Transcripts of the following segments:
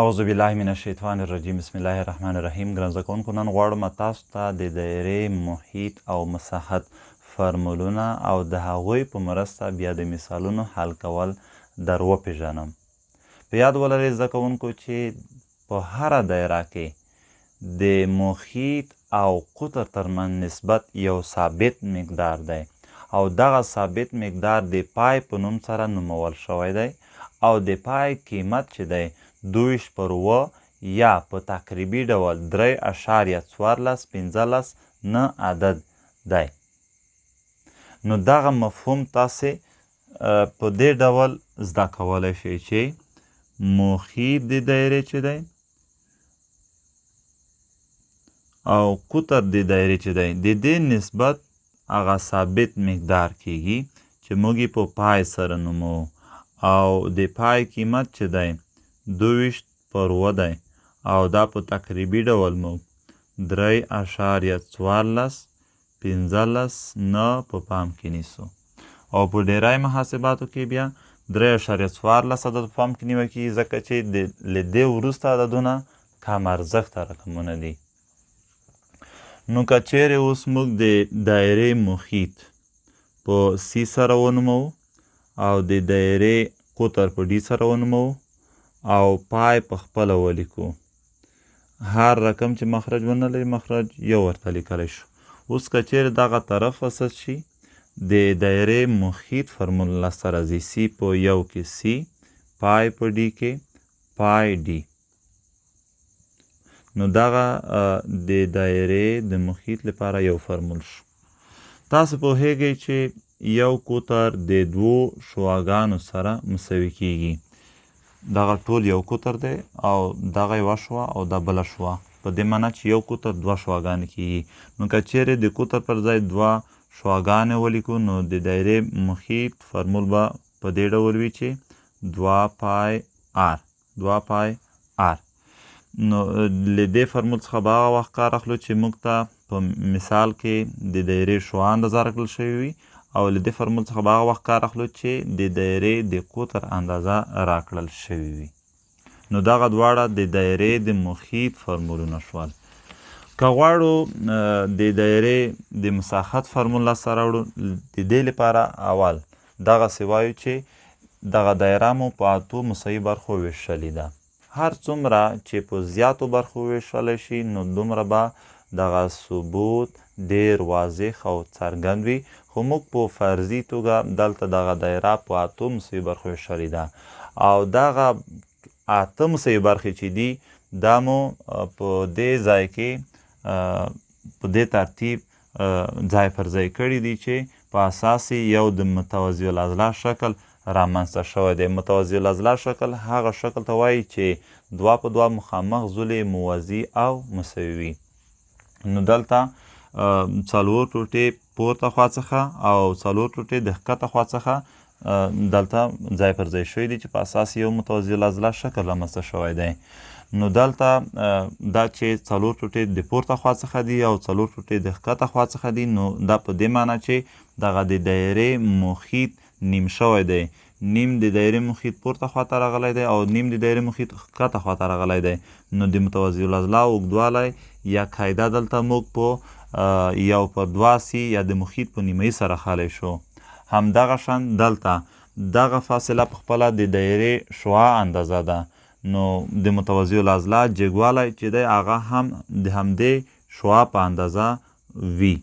اعوذ بالله من الشیطان الرجیم بسم الله الرحمن الرحیم. ګران زده کوونکو، نن غواړم تاسو ته د دایرې محیط او مساحت فرمولونه او د هغوی په مرسته بیا د مثالونو حل کول در وپېژنم. په یاد ولرئ زده کوونکو چې په هره دایره کې د محیط او قطر ترمنځ نسبت یو ثابت مقدار دی او دغه ثابت مقدار د پای په نوم سره نومول شوی دی او د پای قیمت چې دی 2.7 یا په تقریبي ډول 3.1415 نه عدد دی. نو دغه مفهوم تاسې په دې ډول زده کولی شئ چې محیط د دایرې چې دی او قطر د دایرې چې دی د دې نسبت هغه ثابت مقدار کیږي چې موږ یې په پای سره نومو او د پای قیمت چې دی 2.7 دی او دا په تقریبي ډول موږ 3.1415 نه په پام کې نیسو او په ډیری محاسباتو کې بیا 3.14 عدد په پام کې نیول کېږي ځکه چې له دې وروسته عددونه کم ارزښته رقمونه دي. نو که چیرې اوس موږ د دایرې محیط په سی سره ونومو او د دایرې قطر په ډي سره ونومو او پای په خپله ولیکو، هر رقم چې مخرج ونه لري مخرج یو ورته لیکلی شو. اوس که چیرې دغه طرف وسط شي د دایرې محیط فرمول لاسته راځي سی په یو کې سی پای په ډي کې پای ډي. نو دغه د دایرې د محیط لپاره یو فرمول شو. تاسو پوهیږئ چې یو قطر د دوو شواګانو سره مساوي کیږي. دغه ټول یو قطر دی او دغه یوه شوه او دا بله شوه، په دې معنی چې یو قطر دوه شواګانې کیږي. نو که چیرې د قطر پر ځای دوه شواګانې ولیکو نو د دایرې محیط فرمول به په دې ډول وي چې 2 پای آر. نو له دې فرمول څخه به هغه وخت کار اخلو چې موږ ته په مثال کې د دایرې شوا اندازه راکړل شوې وي او له دې فرمول څخه به هغه وخت کار اخلو چې د دایرې د قطر اندازه راکړل شوې وي. نو دغه دواړه د دایرې د محیط فرمولونه شول. که غواړو د دایرې د مساحت فرمول لاسته راوړو، د دې لپاره اول دغسې وایو چې دغه دایره مو په 8 مساوي برخو ویشلې ده. هر څومره چې په زیاتو برخو ویشلی شي نو دومره به دغه ثبوت ډیر واضح او څرګند وي، خو موږ په فرضي توګه دلته دغه دایره په 8 مساوي برخو ویشلې ده او دغه 8 مساوي برخې چې دي دا مو په دې ځای کې په دې ترتیب ځای پر ځای کړي دي چې په اساس یو د متوازی الاضلاع شکل رامنځته شوی دی. متوازی الاضلاع شکل هغه شکل ته وایي چې 2 په 2 مخامخ زولې موازي او مساوي وي. نو دلته 4 ټوټې پورته خوا څخه او 4 ټوټې د ښکته خوا څخه دلته ځای پر ځای شوي دي چې په اساس یو متوازی الاضلاع شکل رامنځته شوی دی. نو دلته دا چې 4 ټوټې د پورته خوا څخه دي او 4 ټوټې د ښکته خوا څخه دي، نو دا په دې معنی چې دغه د دایرې محیط نیم شوی دی. نیم د دایرې محیط پورته خوا ته راغلی دی او نیم د دایرې محیط ښکته خوا ته راغلی دی. نو د متوازی الاضلاع اوږدوالی یا قاعده دلته موږ په 1/2 یا د محیط په نیمایي سره خالی شو. همدغه شان دلته دغه فاصله په خپله د دایرې شعاع اندازه ده. نو د متوازی الاضلاع جګوالی چې دی هغه هم د همدې شعاع په اندازه وي.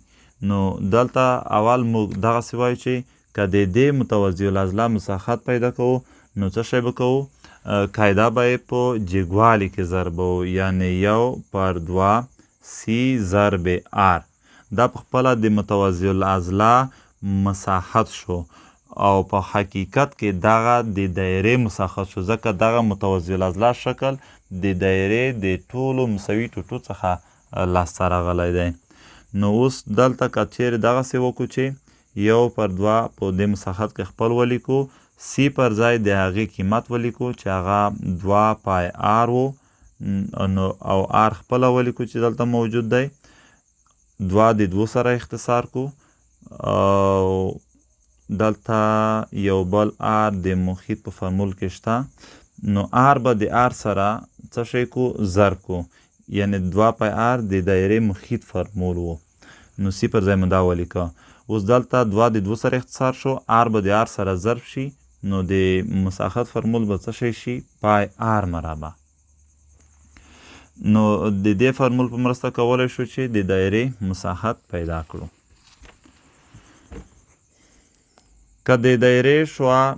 نو دلته اول موږ دغسې وایو چې که د دې متوازی الاضلاع مساحت پیدا کوو نو څه شی به کوو؟ قاعده به یې په جګوالي کې ضربوو، یعنی 1/2 سی ضرب آر. دا په خپله د متوازی الاضلاع مساحت شو او په حقیقت کې دغه د دایرې مساحت شو، ځکه دغه متوازی الاضلاع شکل د دایرې د ټولو مساوي ټوټو څخه لاسته راغلی دی. نو اوس دلته که چیرې دغسې وکړو چې 1/2 په دې مساحت کې خپل ولیکو، سی پر ځای د هغې قیمت ولیکو چې هغه 2 پای آر و او آر خپله ولیکو چې دلته موجود دی. 2 د 2 سره اختصار کو او دلته یو بل آر د محیط په فرمول کې شته. نو آر به د آر سره څه شی کو ضرب کو، یعنی 2 پای آر د دایرې محیط فرمول و. نو سی پر ځای مو دا ولیکه. اوس دلته 2 د 2 سره اختصار شو، آر به د آر سره ضرب شي، نو د مساحت فرمول به څه شی شي؟ پای آر مربع. نو د دې فرمول په مرسته کولی شو چې د دایرې مساحت پیدا کړو. که د دایرې شعاع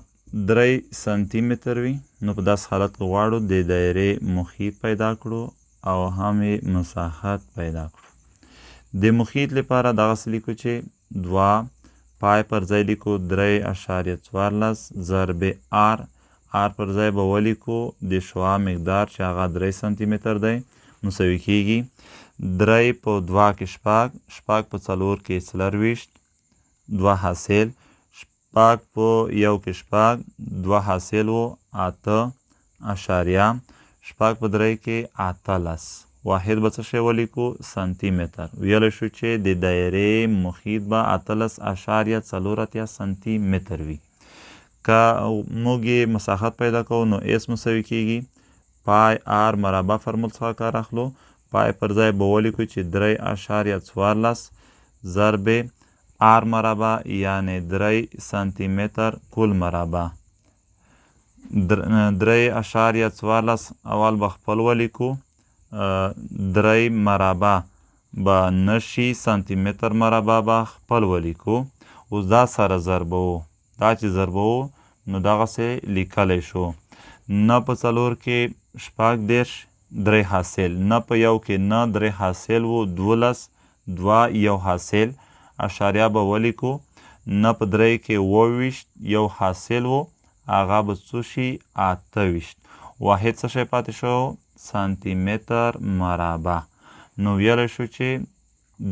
3 سانتي متر وي، نو په داسې حالت کې غواړو د دایرې محیط پیدا کړو او هم یې مساحت پیدا کړو. د محیط لپاره دغسې لیکو چې 2 پای پر ځای لیکو 3.14 ضرب آر. آر پر ځای به ولیکو د شعاع مقدار چې هغه 3 سانتي متر دی، مساوي کیږي 3 په 2 کې 6، 6 په 4 کې 24، 2 حاصل، 6 په 1 کې 6، 2 حاصل و 8.6 په 3 کې 18. واحد به څه شی ولیکو؟ سانتي متر. ویلی شو چې د دایرې محیط به 18.48 سانتي متر وي. که موږ یې مساحت پیدا کوو نو اس مساوي کیږي پای آر مربع فرمول څخه کار اخلو. پای پر ځای به ولیکو چې 3.14 ضرب آر مربع، یعنی 3 سانتي متر کل مربع. 3.14 اول به خپل ولیکو، 3 مربع به نشي، سانتي متر مربع به خپل ولیکو. اوس دا سره ضربو، دا چې ضربو نو دغسې لیکلی شو. 9 په 4 کې 18، 3 حاصل، 9 په 1 کې 9، 3 حاصل و 12، 2 1 حاصل، اشاریه به ولیکو. 9 په 3 کې 28، 1 حاصل و هغه به څو شي؟ 28. واحد څه شی پاتې شو؟ سانتي متر مربع. نو ویلی شو چې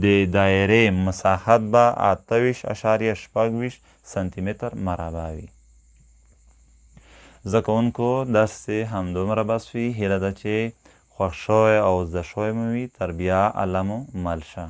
د دایرې مساحت به 28.26 سانتي متر مربع وي. زده کوونکو درس همدومره بس وي. هیله ده چې خوښ شوی او زده شوی مو وي. تر بیا الله مو مل شه.